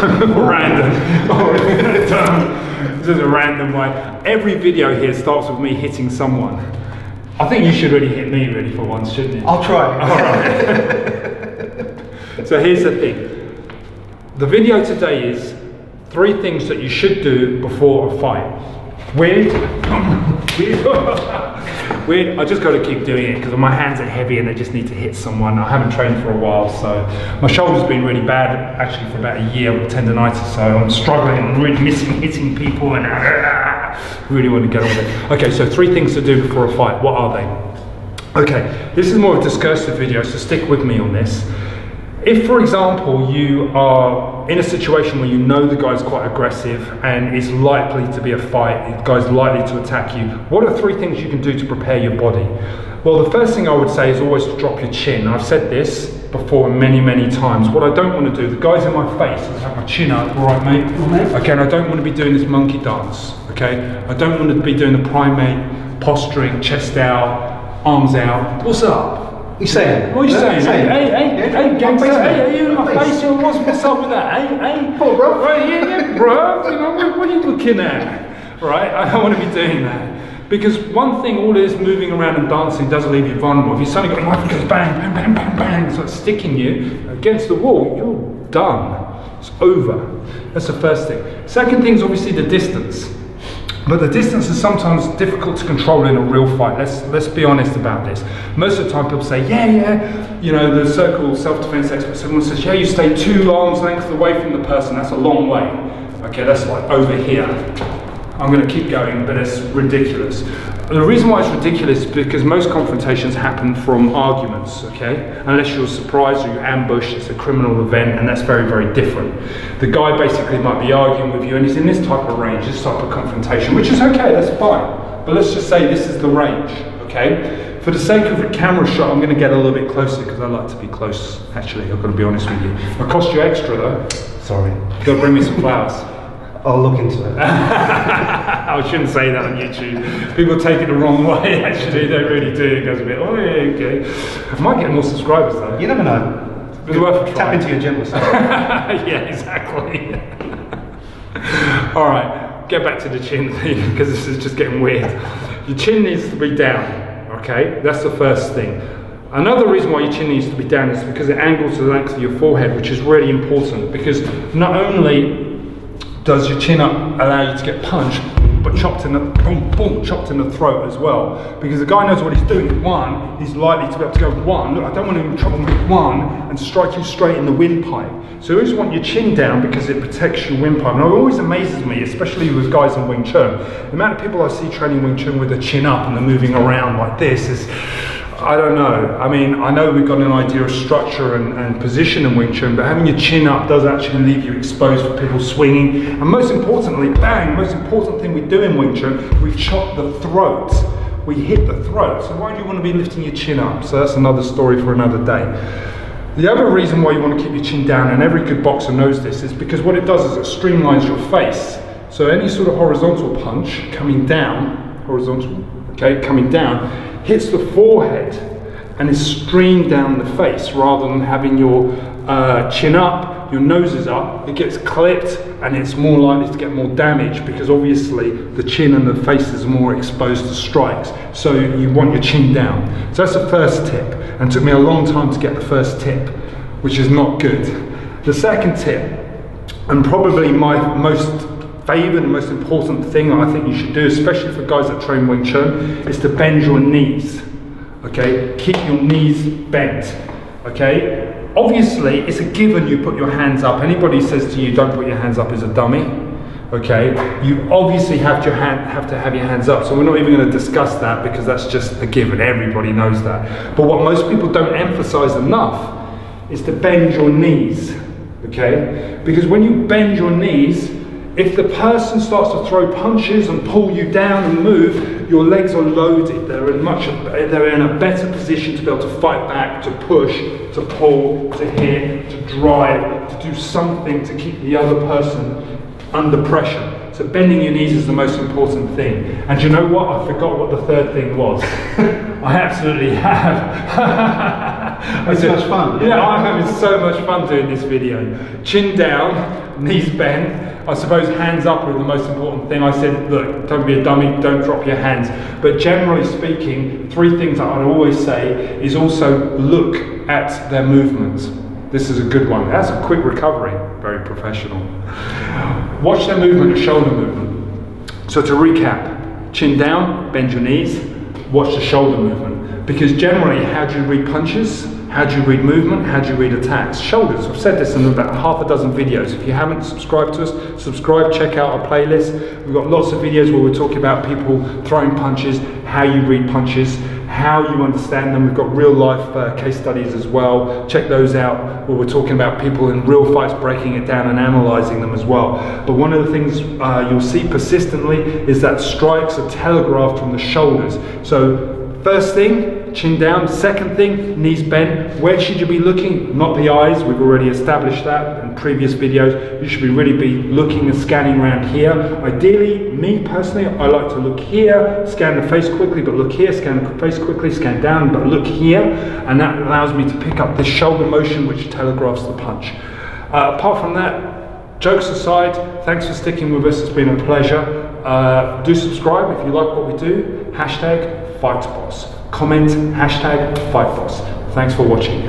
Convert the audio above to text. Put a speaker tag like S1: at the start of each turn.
S1: Random. This is a random one. Every video here starts with me hitting someone. I think you should really hit me really for once, shouldn't you?
S2: I'll try.
S1: Alright. So here's the thing. The video today is 3 things that you should do before a fight. Weird? Weird. I just got to keep doing it because my hands are heavy and I just need to hit someone. I haven't trained for a while, so my shoulder's been really bad actually for about a year with tendonitis, so I'm struggling. I'm really missing hitting people and really want to get on with it. Okay, so 3 things to do before a fight. What are they? Okay, this is more of a discursive video, so stick with me on this. If, for example, you are in a situation where you know the guy's quite aggressive and it's likely to be a fight, the guy's likely to attack you, what are 3 things you can do to prepare your body? Well, the first thing I would say is always to drop your chin. I've said this before many, many times. What I don't want to do, the guy's in my face, I have my chin up, all right, mate? Okay, and I don't want to be doing this monkey dance, okay? I don't want to be doing the primate, posturing, chest out, arms out. What's up?
S2: What are you saying?
S1: What are you saying? Hey, gangster, hey, you in my face, what's up with that? Hey,
S2: oh, bro.
S1: Right, yeah, bro, you know, what are you looking at? Right, I don't want to be doing that. Because one thing, all this moving around and dancing doesn't leave you vulnerable. If you suddenly got a knife and goes bang, bang, bang, bang, bang, it's like sticking you against the wall, you're done. It's over. That's the first thing. Second thing is obviously the distance. But the distance is sometimes difficult to control in a real fight. Let's be honest about this. Most of the time people say, yeah, you know, the so-called self-defense expert, someone says, yeah, you stay 2 arms length away from the person, that's a long way. Okay, that's like over here. I'm gonna keep going, but it's ridiculous. The reason why it's ridiculous is because most confrontations happen from arguments, okay? Unless you're surprised or you ambush, it's a criminal event, and that's very, very different. The guy basically might be arguing with you and he's in this type of range, this type of confrontation, which is okay, that's fine. But let's just say this is the range, okay? For the sake of a camera shot, I'm gonna get a little bit closer because I like to be close, actually, I've got to be honest with you. It'll cost you extra though.
S2: Sorry.
S1: You've got to bring me some flowers.
S2: I'll look into it.
S1: I shouldn't say that on YouTube. People take it the wrong way, actually. They really do. It goes a bit, oh yeah, okay. I might get more subscribers though.
S2: You never know.
S1: It's worth a try.
S2: Tap into your gentle side.
S1: Yeah, exactly. Alright, get back to the chin thing, because this is just getting weird. Your chin needs to be down, okay? That's the first thing. Another reason why your chin needs to be down is because it angles the length of your forehead, which is really important, because not only does your chin up allow you to get punched, but chopped in the chopped in the throat as well. Because the guy knows what he's doing. 1, he's likely to be able to go 1. Look, I don't want him to trouble me with 1 and strike you straight in the windpipe. So you always want your chin down because it protects your windpipe. And it always amazes me, especially with guys in Wing Chun, the amount of people I see training Wing Chun with their chin up and they're moving around like this is, I don't know. I mean, I know we've got an idea of structure and position in Wing Chun, but having your chin up does actually leave you exposed for people swinging. And most importantly, bang, most important thing we do in Wing Chun, we chop the throat. We hit the throat. So why do you want to be lifting your chin up? So that's another story for another day. The other reason why you want to keep your chin down, and every good boxer knows this, is because what it does is it streamlines your face. So any sort of horizontal punch coming down, horizontal, okay, coming down, hits the forehead and is streamed down the face rather than having your chin up, your nose is up, it gets clipped and it's more likely to get more damage because obviously the chin and the face is more exposed to strikes. So you want your chin down. So that's the first tip, and it took me a long time to get the first tip, which is not good. The second tip, and probably my most favoured and most important thing I think you should do, especially for guys that train Wing Chun, is to bend your knees. Okay, keep your knees bent. Okay, obviously it's a given you put your hands up. Anybody who says to you don't put your hands up is a dummy. Okay, you obviously have to have your hands up. So we're not even going to discuss that because that's just a given. Everybody knows that. But what most people don't emphasise enough is to bend your knees. Okay, because when you bend your knees, if the person starts to throw punches and pull you down and move, your legs are loaded. They're in a better position to be able to fight back, to push, to pull, to hit, to drive, to do something to keep the other person under pressure. So bending your knees is the most important thing. And you know what? I forgot what the third thing was. I absolutely have.
S2: It's much fun.
S1: Yeah, I'm having so much fun doing this video. Chin down, knees bent. I suppose hands up are the most important thing. I said, look, don't be a dummy, don't drop your hands. But generally speaking, 3 things that I'd always say is also look at their movements. This is a good one. That's a quick recovery, very professional. Watch their movement, shoulder movement. So to recap, chin down, bend your knees, watch the shoulder movement. Because generally, how do you read punches? How do you read movement? How do you read attacks? Shoulders. I've said this in about half a dozen videos. If you haven't subscribed to us, subscribe, check out our playlist. We've got lots of videos where we're talking about people throwing punches, how you read punches, how you understand them. We've got real life case studies as well. Check those out where we're talking about people in real fights breaking it down and analysing them as well. But one of the things you'll see persistently is that strikes are telegraphed from the shoulders. So first thing, chin down. Second thing, knees bent. Where should you be looking? Not the eyes. We've already established that in previous videos. You should really be looking and scanning around here. Ideally, me personally, I like to look here, scan the face quickly, but look here, scan the face quickly, scan down, but look here. And that allows me to pick up this shoulder motion which telegraphs the punch. Apart from that, jokes aside, thanks for sticking with us. It's been a pleasure. Do subscribe if you like what we do. #FightBoss. Comment #FightBoss. Thanks for watching.